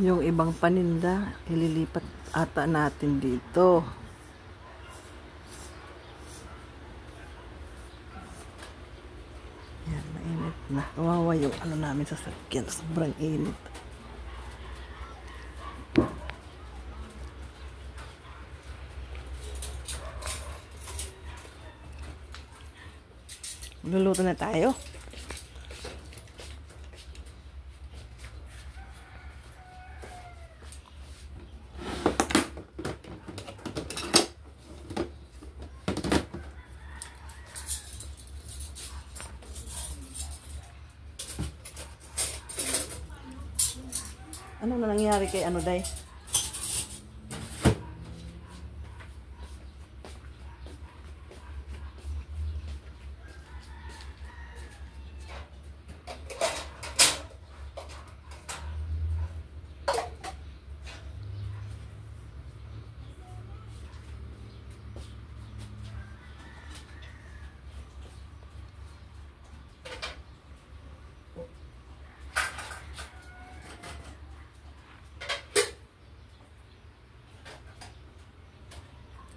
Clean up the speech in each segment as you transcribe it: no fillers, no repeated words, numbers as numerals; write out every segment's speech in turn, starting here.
Yung ibang paninda, ililipat ata natin dito. Yan, mainit na. Kawawa yung ano namin sa sakyan. Sobrang init. Luluto na tayo. Ano na nangyari kay ano, Day?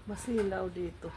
Masilaw dito.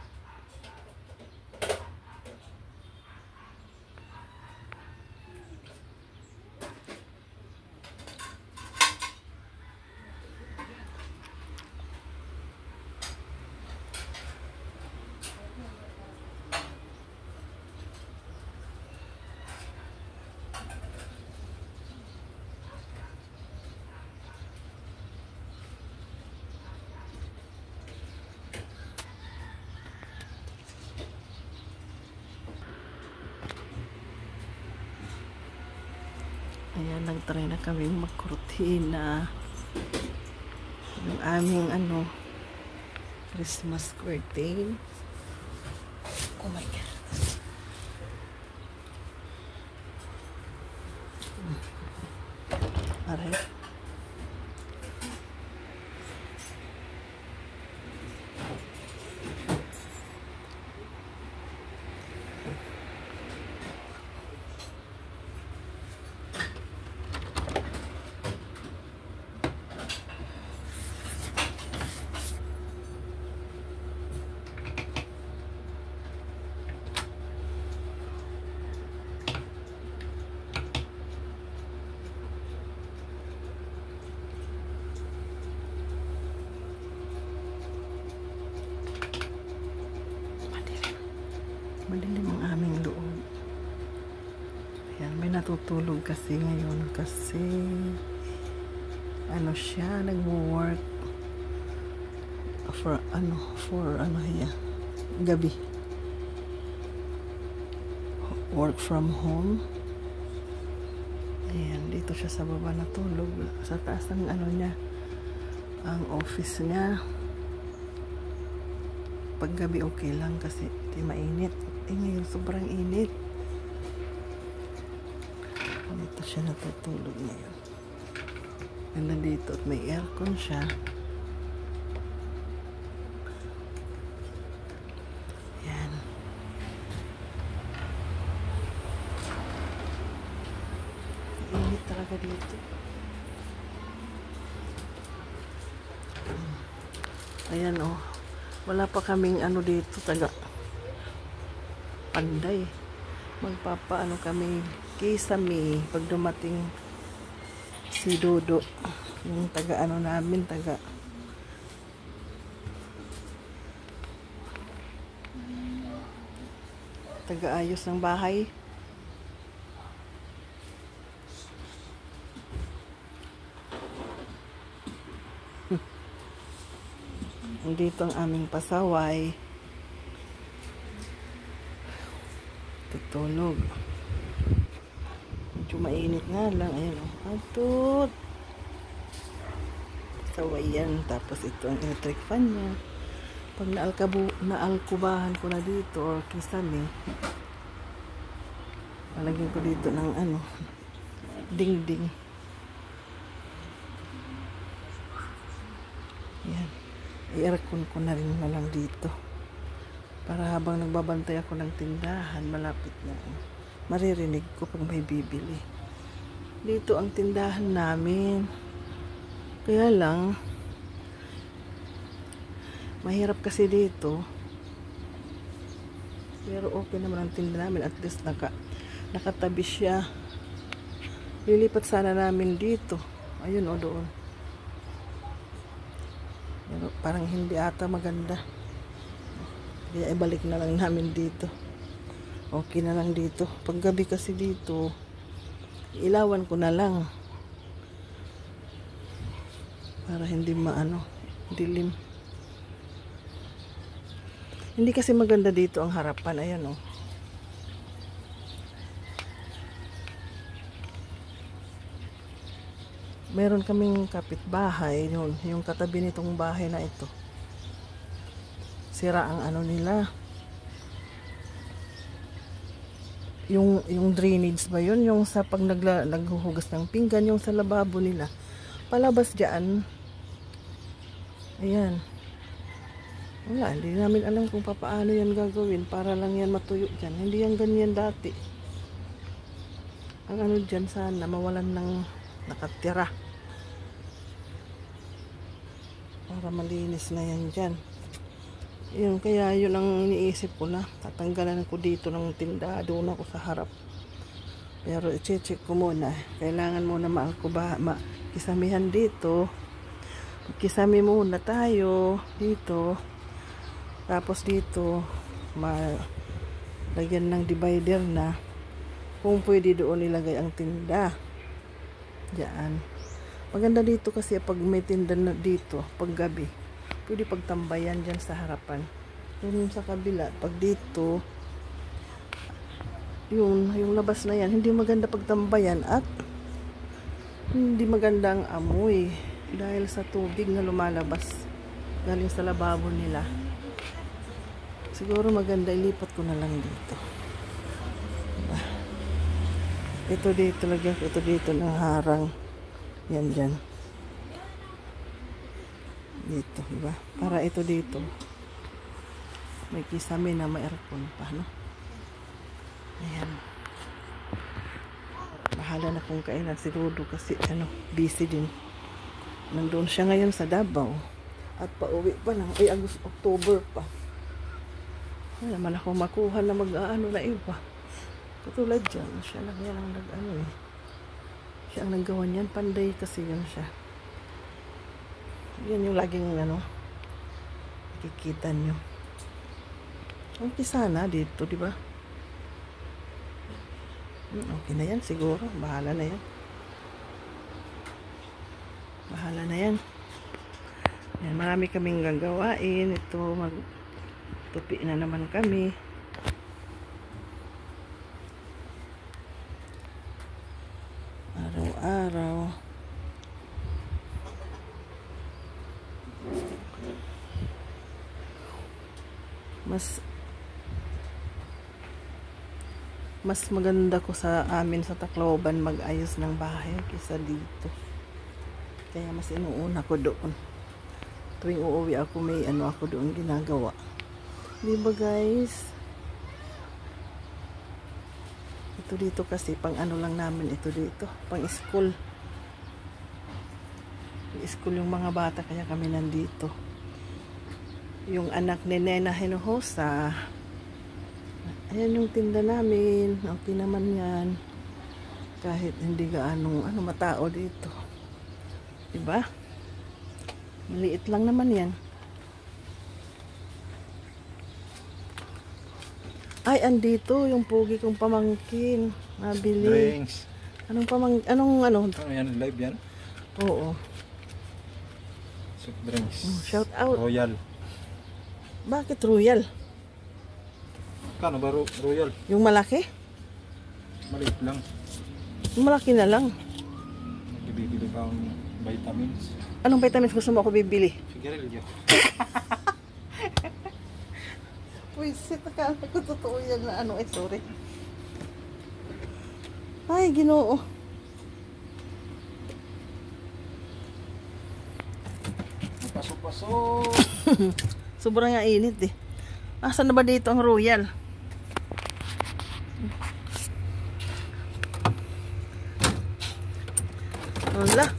Ayan, nag-try na kami magkurtina. Yung aming ano, Christmas curtain. Oh my God. Aray. Madilim ang aming loob. Ayan, may natutulog kasi ngayon kasi ano siya, nag-work for ano hiya, gabi. Work from home. Ayan, dito siya sa baba natulog. Sa taas ang ano niya, ang office niya. Pag gabi okay lang kasi di mainit. Ngayon sobrang init. Dito siya natutulog ngayon. Ganda dito at may aircon siya. Yan. Init talaga dito. Ayan oh. Wala pa kaming ano dito taga Panday. Magpapaano kami kisame pag dumating si Dodo, yung taga ano namin, taga ayos ng bahay. Dito ang aming pasaway. Tutulog. Medyo mainit nga lang. Ayan o. Atut. Pasaway yan. Tapos ito ang electric fan niya. Pag naalkubahan ko na dito or kisame, lalagyan ko dito ng ano, ding-ding. Yan. I-aircon ko na rin na lang dito. Para habang nagbabantay ako ng tindahan, malapit na. Maririnig ko pag may bibili. Dito ang tindahan namin. Kaya lang, mahirap kasi dito. Pero okay naman ang tinda namin. At least nakatabi siya. Lilipat sana namin dito. Ayun o doon. Pero parang hindi ata maganda. Kaya ibalik na lang namin dito. Okay na lang dito. Pag gabi kasi dito, ilawan ko na lang. Para hindi dilim. Hindi kasi maganda dito ang harapan. Ayan o. Meron kaming kapitbahay yun. Yung katabi nitong bahay na ito. Sira ang nila. Yung drainage ba yun? Yung sa pag naghuhugas ng pinggan, yung sa lababo nila. Palabas dyan. Ayan. Wala, hindi namin alam kung paano yan gagawin para lang yan matuyo dyan. Hindi yan ganyan dati. Ang dyan sana, mawalan ng nakatira. Para malinis na yan dyan. Yun, kaya yun ang iniisip ko na. Tatanggalan ko dito ng tinda. Doon ako sa harap. Pero i-check ko muna. Kailangan muna makisamihan dito. Kisami muna tayo dito. Tapos dito lagyan ng divider na kung pwede doon ilagay ang tinda. Diyan. Maganda dito kasi pag may tinda na dito pag gabi. Pwede pagtambayan dyan sa harapan. Doon sa kabila pag dito yung labas na yan hindi maganda pagtambayan at hindi magandang amoy. Dahil sa tubig na lumalabas galing sa lababo nila. Siguro maganda ilipat ko na lang dito. Ito dito lagyan ko ito dito ng harang. Yan dyan. Dito, diba? Para ito dito. May kisame na may aircon pa, no? Ayan. Bahala na kung kailan si Dodo kasi busy din. Nandun siya ngayon sa Davao at pauwi pa lang October pa. Wala naman ako makuha na na iba. Katulad dyan, siya lang yan ang siya ang naggawa niyan, panday kasi yun siya. Yan yung laging nakikita nyo. Okay sana dito, di ba? Okay na yan siguro, bahala na yan. Bahala na yan. Yan, marami kaming gagawain. Ito, magtupi na naman kami. Araw-araw. Mas maganda ko sa amin sa Tacloban mag-ayos ng bahay kaysa dito. Kaya mas inuuna ko doon. Tuwing uuwi ako may ako doon ginagawa. Diba guys? Ito dito kasi pang lang namin ito dito. Pang school. School yung mga bata kaya kami nandito. Yung anak ni Nena Hinojosa. Ayan yung tinda namin. Okay naman yan. Kahit hindi gaanong matao dito. Diba? Maliit lang naman yan. Ay, andito yung pogi kong pamangkin. Nabili. Drinks. Anong Ano yan? Live yan? Oo. Soft drinks. Shout out. Royal. Bakit Royal? Kano ba Royal? Yung malaki? Maliit lang. Yung malaki na lang. Bibili ka ng vitamins. Anong vitamins gusto mo ako bibili? Sigarilyo. Wisit, akala ko totoo yan na sorry. Ay, Ginoo. Pasok-pasok. Sobrang nga init eh. Asan na ba dito ang Royal? Wala.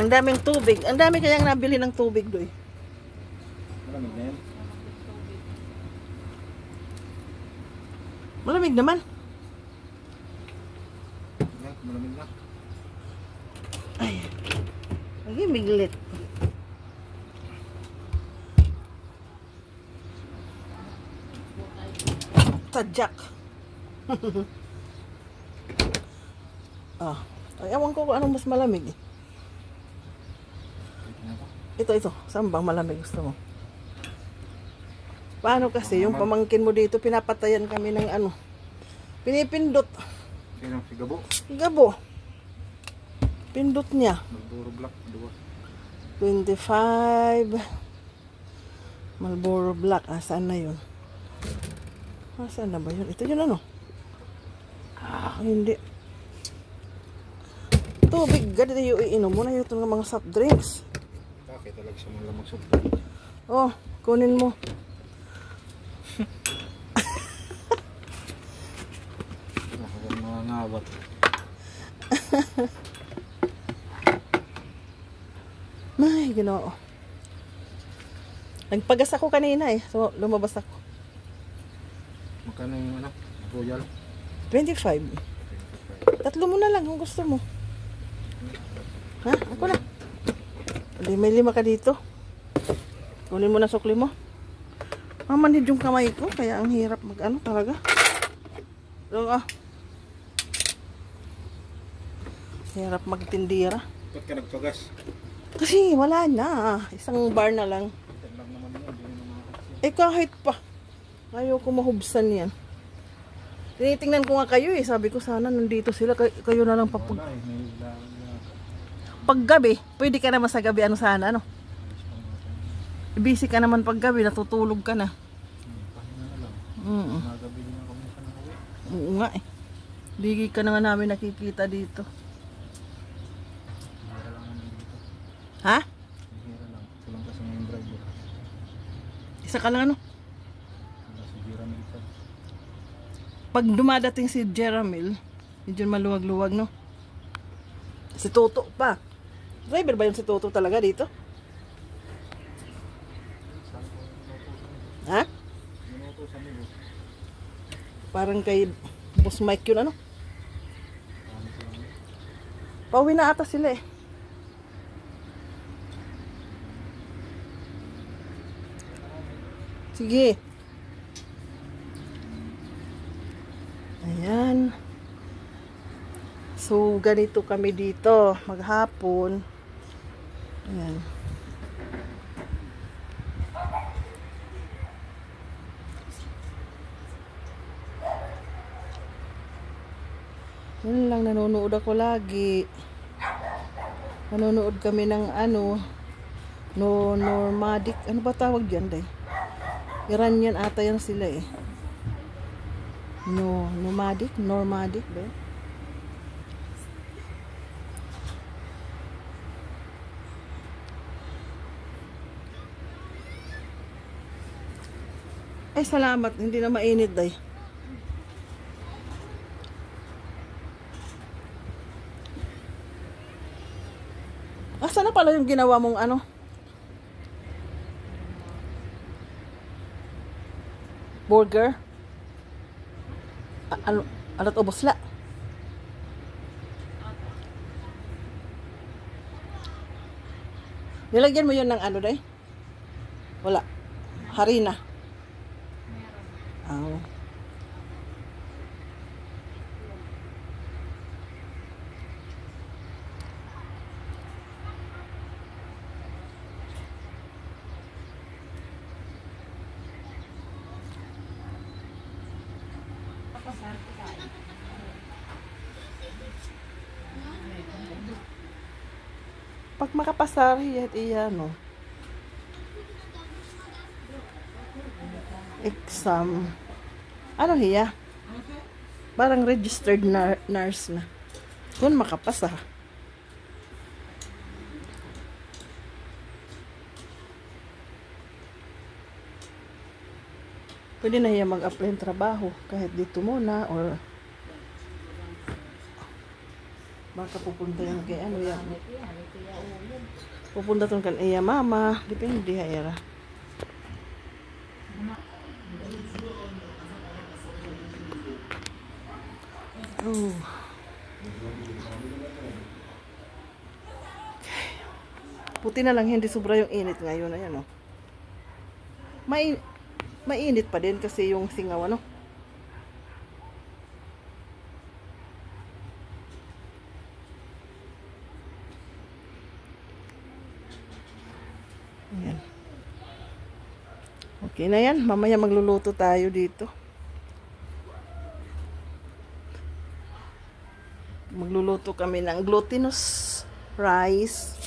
Ang daming tubig. Ang dami kayang nabili ng tubig doy. Malamig na yan. Malamig naman. Yan, malamig na. Ay. Lagi miglit. Tadyak. Ah. Ay, ewan ko kung anong mas malamig. Ito. Saan bang malamig gusto mo? Paano kasi, yung pamangkin mo dito, pinapatayan kami ng ano. Pinipindot. Sino? Si Gabo? Gabo. Pindot niya. Marlboro Black. 25. Marlboro Black. Ah, saan na yun? Ah, saan na ba yun? Ito yun ano? Ah, hindi. Tubig. Ganito yung iinom mo na yun ng mga soft drinks. Bakit talaga siya mga magsok? Oh, kunin mo. Huwag mga ngawat. Ay, Ginoo. Nagpagas ako kanina eh. So, lumabas ako. Magkano yung ano? Royal? 25. Tatlo mo na lang kung gusto mo. Ha? Ako na. Hindi, may 5 ka dito. Kunin mo na sukli mo. Mamanid yung kamay ko. Kaya ang hirap mag-ano talaga. Pero hirap magtindira. Ba't ka nagpagas? Kasi wala na. Isang bar na lang. Yan lang naman yun. Hindi na makakasya. Eh kahit pa. Ayaw ko mahubsan yan. Tinitingnan ko nga kayo eh. Sabi ko sana nandito sila. Kayo na lang papag... Wala eh. May Paggabi, pwede ka naman sa gabi ano sana ano. Busy ka naman paggabi, natutulog ka na. pahinga na lang. Nagabi din ako minsan na uwi. Oo nga eh. Di ka na nga namin nakikita dito. Hira lang naman dito. Ha? Hira lang. Kulang kasi ng driver. Isa ka lang ano? Wala si Hira na isa. Pag dumadating si Jeramil, medyo maluwag-luwag no? Si Toto pa. Driver ba yun si Toto talaga dito? Ha? Minuto sa milo. Parang kay Boss Mike yun ano? Pauwi na ata sila eh. Sige. Ayan. So, ganito kami dito. Maghapon. Ayan. Yun lang, nanonood ako lagi. Nanonood kami ng ano, Nomadic. Ano ba tawag dyan, day? Iranian ata yan sila eh. Nomadic ba? Ay, salamat. Hindi na mainit, day. Asa na pala yung ginawa mong ano? Burger? Alat o busla? Nilagyan mo yun ng ano, day? Wala. Harina. Oh. Pag makapasar, hiyat iya, no? Exam. Ano hiya? Parang registered nurse na. Kung makapasa. Pwede na hiya mag-apply ng trabaho kahit dito muna or Baka pupunta yan kay ano yan. Pupunta tong kan iya mama. Depende hayra. Oh. Buti na lang hindi sobra yung init ngayon. Ayan, oh. Mainit pa din kasi yung singaw, ano. Ayan. Okay na yan. Mamaya magluluto tayo dito. Magluluto kami ng glutinous rice.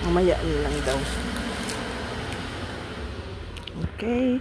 Mamaya lang daw. Okay.